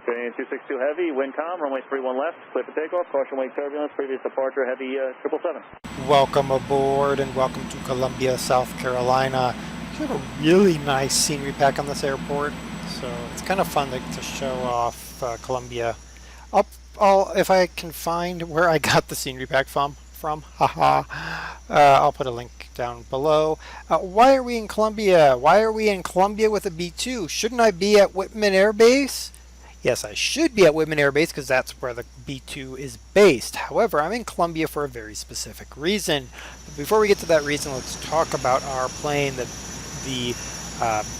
Train 262 Heavy, wind calm, runway 31 left, clear for takeoff, caution wake turbulence, previous departure, Heavy 777. Welcome aboard and welcome to Columbia, South Carolina. We have a really nice scenery pack on this airport, so it's kind of fun to show off Columbia. If I can find where I got the scenery pack from, haha, I'll put a link down below. Why are we in Columbia? Why are we in Columbia with a B-2? Shouldn't I be at Whitman Air Base? Yes, I should be at Whitman Air Base because that's where the B-2 is based. However, I'm in Columbia for a very specific reason. But before we get to that reason, let's talk about our plane, the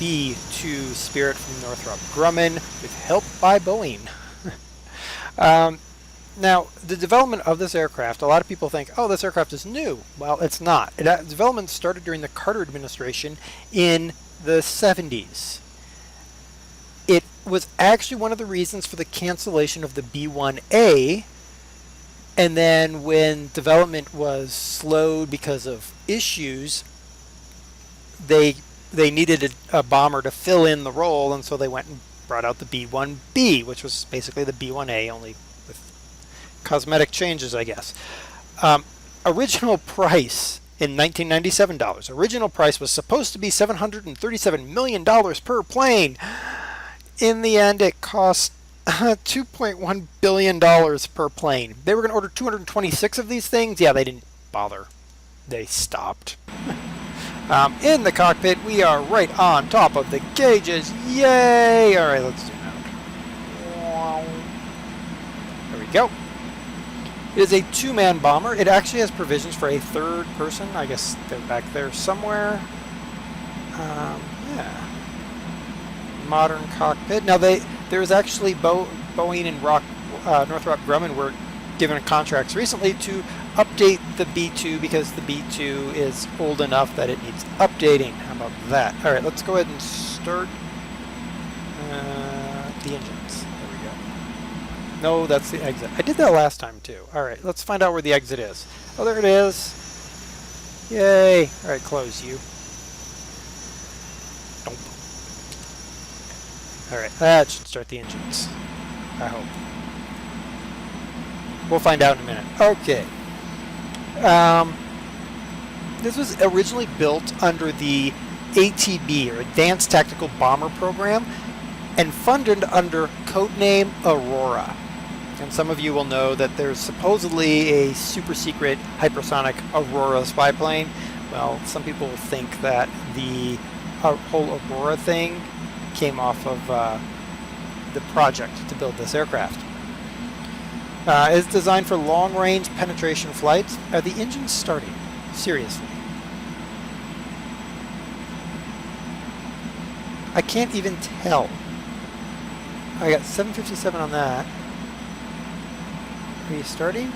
B-2 Spirit from Northrop Grumman, with help by Boeing. Now, the development of this aircraft, a lot of people think, oh, this aircraft is new. Well, it's not. Development started during the Carter administration in the 70s. It was actually one of the reasons for the cancellation of the B-1A, and then when development was slowed because of issues, they needed a bomber to fill in the role, and so they went and brought out the B-1B, which was basically the B-1A, only with cosmetic changes, I guess. Original price in $1997. Original price was supposed to be $737 million per plane. In the end, it cost $2.1 billion per plane. They were going to order 226 of these things. Yeah, they didn't bother. They stopped. In the cockpit, we are right on top of the gauges. Yay! All right, let's zoom out. There we go. It is a two-man bomber. It actually has provisions for a third person. I guess they're back there somewhere. Yeah. Modern cockpit. Now there was actually Boeing and Northrop Grumman were given contracts recently to update the B-2 because the B-2 is old enough that it needs updating. How about that? All right, let's go ahead and start the engines. There we go. No, that's the exit. I did that last time too. All right, let's find out where the exit is. Oh, there it is. Yay. All right, close you. Alright, that should start the engines. I hope. We'll find out in a minute. Okay. This was originally built under the ATB, or Advanced Tactical Bomber Program, and funded under codename Aurora. And some of you will know that there's supposedly a super secret hypersonic Aurora spy plane. Well, some people think that the whole Aurora thing came off of the project to build this aircraft. It's designed for long-range penetration flights. Are the engines starting? Seriously. I can't even tell. I got 757 on that. Are you starting?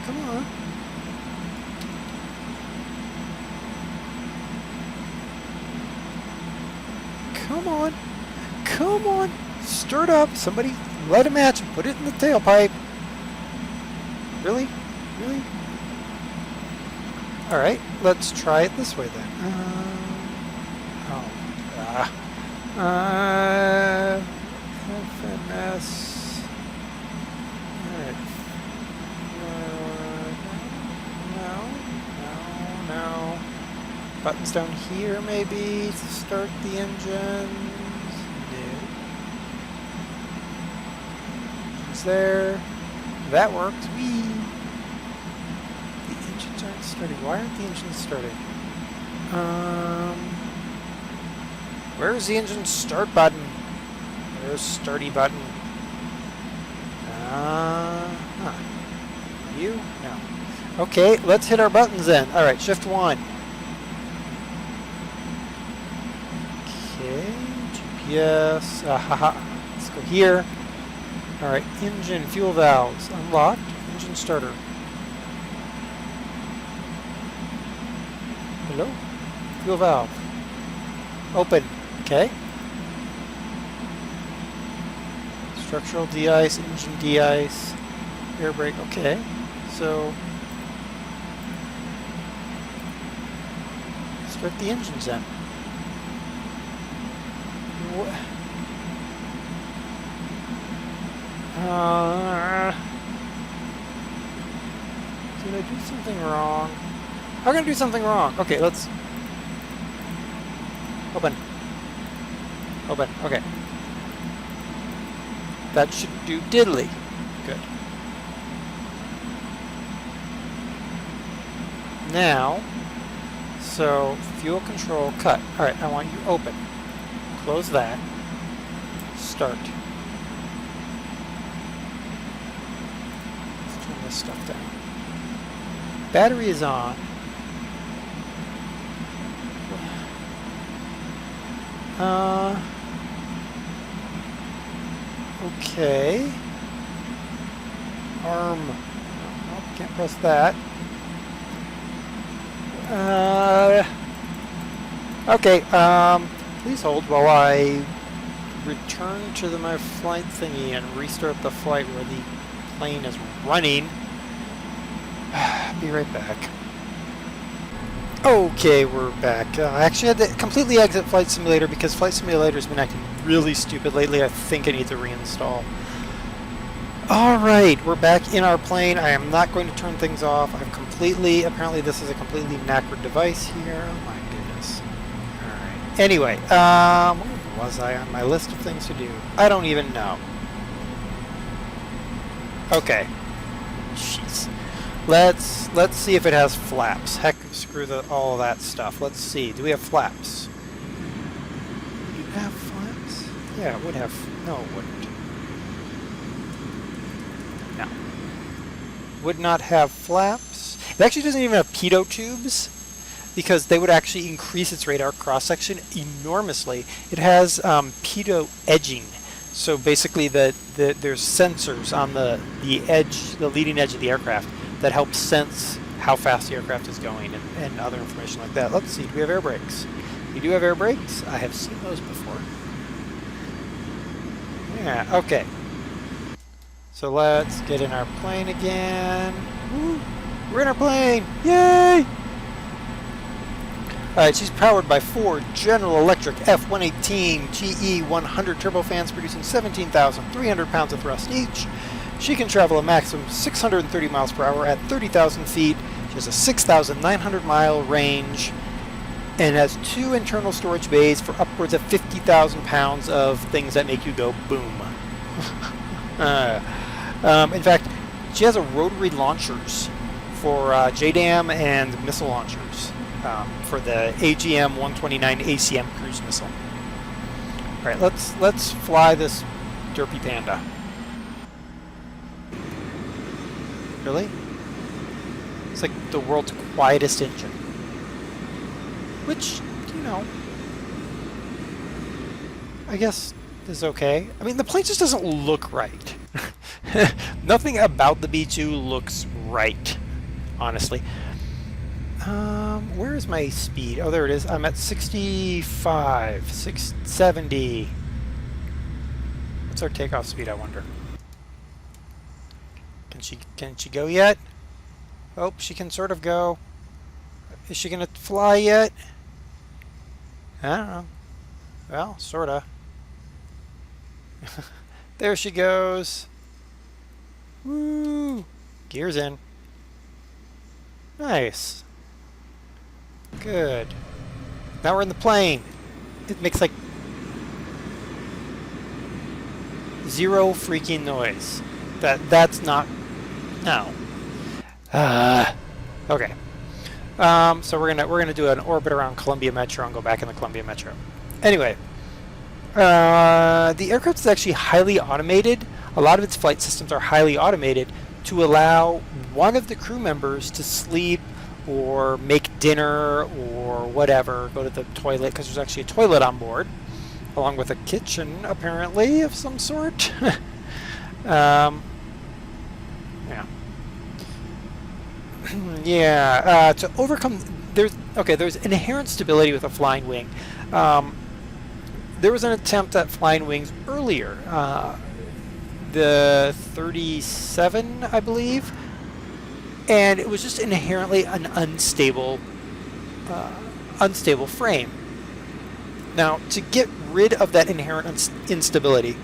Come on. Come on. Come on. Stir it up. Somebody light a match and put it in the tailpipe. Really? Really? Alright, let's try it this way then. FMS. Alright. No. Buttons down here maybe to start the engines. No. Engines there. That worked. Whee! The engines aren't starting. Why aren't the engines starting? Where's the engine start button? There's starty button. You? No. Okay, let's hit our buttons then. Alright, shift 1. Okay, GPS. Let's go here. Alright, engine, fuel valves unlocked. Engine starter. Hello? Fuel valve. Open. Okay. Structural de-ice, engine de-ice, air brake. Okay. So start the engines then. Did I do something wrong? How can I do something wrong? Okay, let's... Open. Open, okay. That should do diddly. Good. Now, so fuel control cut. Alright, I want you open. Close that. Start. Let's turn this stuff down. Battery is on. Okay. Arm. Nope, can't press that. Okay, please hold while I return to my flight thingy and restart the flight where the plane is running. Be right back. Okay, we're back. I actually had to completely exit Flight Simulator because Flight Simulator has been acting really stupid lately. I think I need to reinstall. Alright, we're back in our plane. I am not going to turn things off. Apparently this is a completely knackered device here. Oh my goodness. Alright. Anyway, where was I on my list of things to do? I don't even know. Okay. Jeez. Let's see if it has flaps. Heck, screw all of that stuff. Let's see. Do we have flaps? Do you have flaps? Yeah, it would have. No, it wouldn't. No. Would not have flaps. It actually doesn't even have pitot tubes because they would actually increase its radar cross-section enormously. It has pitot edging. So basically there's sensors on the leading edge of the aircraft that help sense how fast the aircraft is going and other information like that. Let's see, do we have air brakes? We do have air brakes. I have seen those before. Yeah, okay. So let's get in our plane again. Woo! We're in our plane! Yay! Alright, she's powered by 4 General Electric F-118 GE100 turbofans producing 17,300 pounds of thrust each. She can travel a maximum 630 miles per hour at 30,000 feet. She has a 6,900 mile range and has 2 internal storage bays for upwards of 50,000 pounds of things that make you go boom. In fact, she has a rotary launchers for JDAM and missile launchers for the AGM-129 ACM cruise missile. All right, let's fly this derpy panda. Really? It's like the world's quietest engine. Which, you know, I guess is okay. I mean, the plane just doesn't look right. Nothing about the B-2 looks right, honestly. Where is my speed? Oh, there it is. I'm at 65, 670. What's our takeoff speed, I wonder? Can she go yet? Oh, she can sort of go. Is she gonna fly yet? I don't know. Well, sorta. There she goes. Woo! Gears in. Nice. Good. Now we're in the plane. It makes like zero freaking noise. That's not. No. Okay. So we're gonna do an orbit around Columbia Metro and go back in the Columbia Metro. Anyway, the aircraft is actually highly automated. A lot of its flight systems are highly automated to allow one of the crew members to sleep or make dinner or whatever, go to the toilet, because there's actually a toilet on board, along with a kitchen, apparently, of some sort. Yeah. Yeah, to overcome, there's inherent stability with a flying wing. There was an attempt at flying wings earlier, the 37, I believe, and it was just inherently an unstable frame. Now, to get rid of that inherent instability,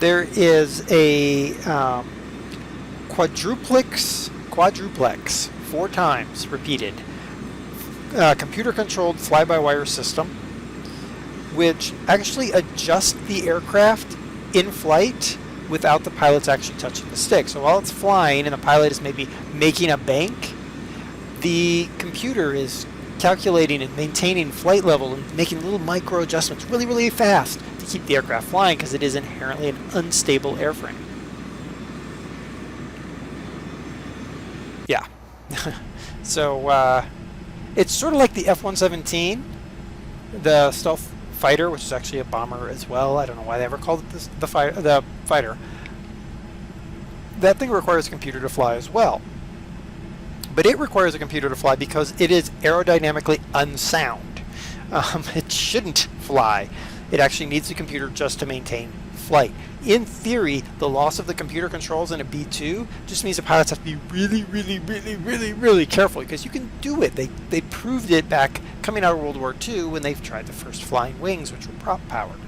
there is a quadruplex, 4 times repeated, computer-controlled fly-by-wire system, which actually adjusts the aircraft in flight without the pilots actually touching the stick. So while it's flying and the pilot is maybe making a bank, the computer is calculating and maintaining flight level and making little micro adjustments really, really fast to keep the aircraft flying because it is inherently an unstable airframe. Yeah. So it's sort of like the F-117, the stealth fighter, which is actually a bomber as well. I don't know why they ever called it this, the fighter. That thing requires a computer to fly as well. But it requires a computer to fly because it is aerodynamically unsound. It shouldn't fly. It actually needs a computer just to maintain flight. In theory, the loss of the computer controls in a B-2 just means the pilots have to be really, really, really, really, really careful, because you can do it. They proved it back coming out of World War II when they've tried the first flying wings, which were prop-powered.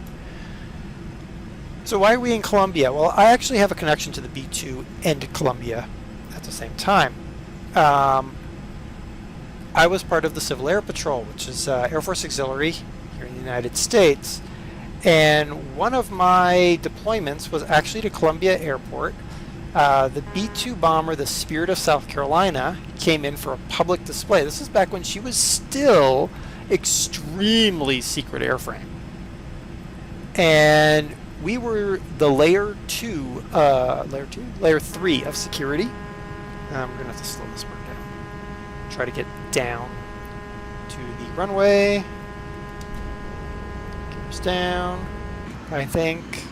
So why are we in Columbia? Well, I actually have a connection to the B-2 and Columbia at the same time. I was part of the Civil Air Patrol, which is Air Force Auxiliary here in the United States. And one of my deployments was actually to Columbia Airport. The B-2 bomber, the Spirit of South Carolina, came in for a public display. This is back when she was still extremely secret airframe. And we were the layer 3 of security. We're going to have to slow this bird down. Try to get down to the runway. Gears down, I think.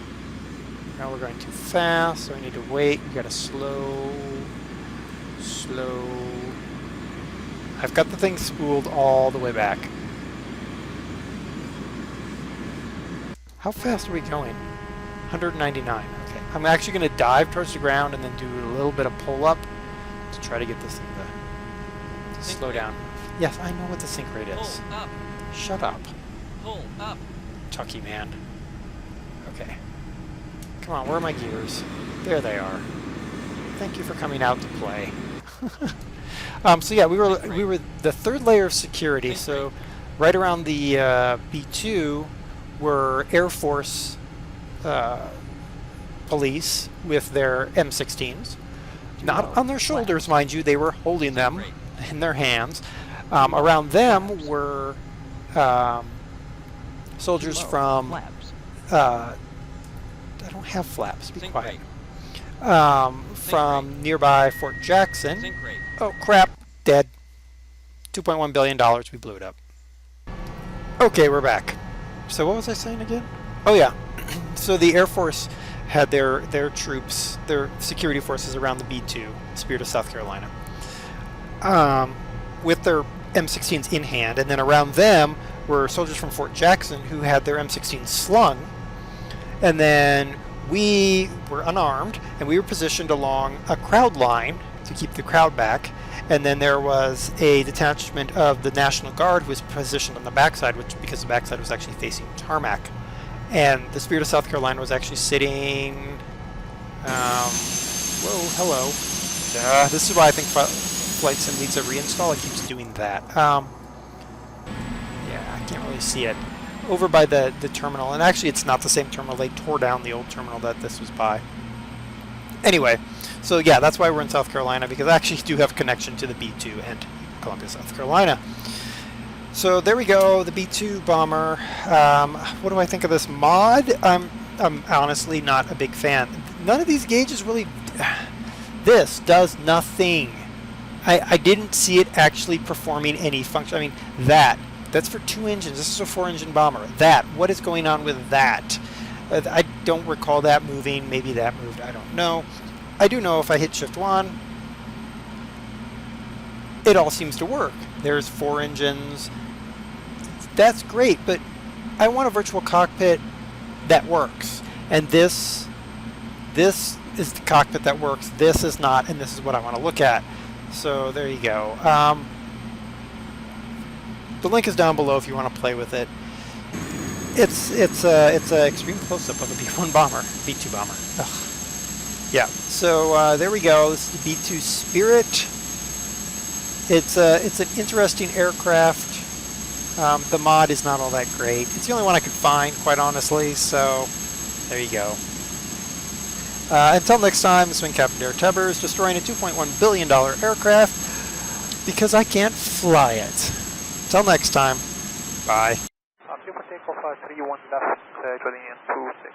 Now we're going too fast, so we need to wait. We gotta slow. I've got the thing spooled all the way back. How fast are we going? 199. Okay. I'm actually going to dive towards the ground and then do a little bit of pull up to try to get this thing to slow down. Yes, I know what the sink rate is. Pull up. Shut up. Pull up. Chucky man. Okay. Come on, where are my gears? There they are. Thank you for coming out to play. So yeah, we were the third layer of security. So right around the B-2 were Air Force police with their M16s. Not on their shoulders, mind you. They were holding them in their hands. Around them were soldiers from... I don't have flaps. Be quiet. From nearby Fort Jackson. Oh, crap. Dead. $2.1 billion. We blew it up. Okay, we're back. So what was I saying again? Oh, yeah. So the Air Force had their troops, their security forces around the B-2, Spirit of South Carolina, with their M16s in hand. And then around them were soldiers from Fort Jackson who had their M16s slung. And then we were unarmed, and we were positioned along a crowd line to keep the crowd back. And then there was a detachment of the National Guard who was positioned on the backside, because the backside was actually facing tarmac. And the Spirit of South Carolina was actually sitting... whoa, hello. This is why I think Flight Sim needs a reinstall. It keeps doing that. Yeah, I can't really see it. Over by the terminal, and actually it's not the same terminal. They tore down the old terminal that this was by. Anyway, so yeah, that's why we're in South Carolina, because I actually do have a connection to the B-2 and Columbia, South Carolina. So there we go, the B-2 bomber. What do I think of this mod? I'm honestly not a big fan. None of these gauges really... This does nothing. I didn't see it actually performing any function. I mean, that's for 2 engines. This is a 4-engine bomber. What is going on with that? I don't recall that moving. Maybe that moved. I don't know. I do know if I hit Shift 1, it all seems to work. There's 4 engines. That's great, but I want a virtual cockpit that works. And this is the cockpit that works. This is not, and this is what I want to look at. So there you go. The link is down below if you want to play with it. It's a extreme close-up of a B-1 bomber, B-2 bomber. Ugh. Yeah. So there we go. This is the B-2 Spirit. It's an interesting aircraft. The mod is not all that great. It's the only one I could find, quite honestly. So there you go. Until next time, this has been Captain DerTebbers, destroying a $2.1 billion aircraft because I can't fly it. Until next time, bye. Clear for takeoff, 31 left, joining in 26.